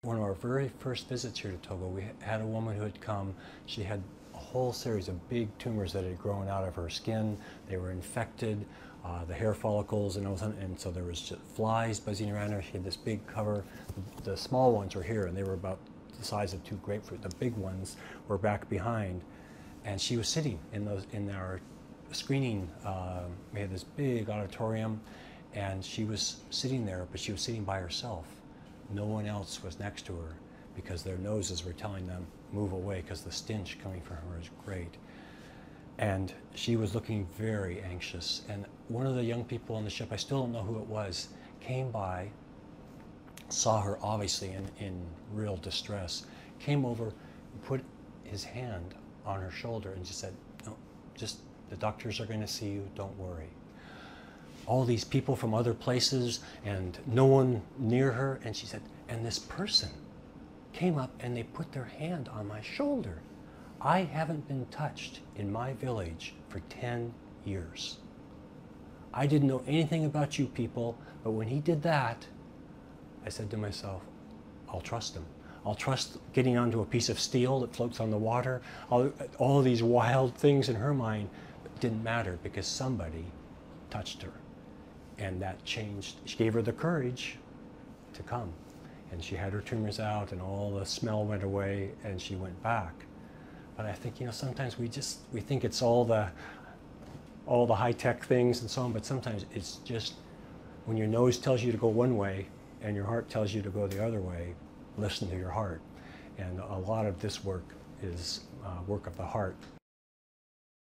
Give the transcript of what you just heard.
one of our very first visits here to Togo, we had a woman who had come. She had a whole series of big tumors that had grown out of her skin. They were infected, the hair follicles, and so there was just flies buzzing around her. She had this big cover. The small ones were here, and they were about the size of 2 grapefruit. The big ones were back behind, and she was sitting in our screening. We had this big auditorium, and she was sitting there, but she was sitting by herself. No one else was next to her because their noses were telling them move away because the stench coming from her is great. And she was looking very anxious. And one of the young people on the ship, I still don't know who it was, came by, saw her obviously in real distress, came over and put his hand on her shoulder and just said, no, just the doctors are going to see you, don't worry. All these people from other places and no one near her, and she said, and this person came up and they put their hand on my shoulder. I haven't been touched in my village for 10 years. I didn't know anything about you people, but when he did that, I said to myself, I'll trust him. I'll trust getting onto a piece of steel that floats on the water. All these wild things in her mind didn't matter because somebody touched her. And that changed. She gave her the courage to come. And she had her tumors out and all the smell went away and she went back. But I think, sometimes we think it's all the high-tech things and so on, but sometimes it's just when your nose tells you to go one way and your heart tells you to go the other way, listen to your heart. And a lot of this work is work of the heart.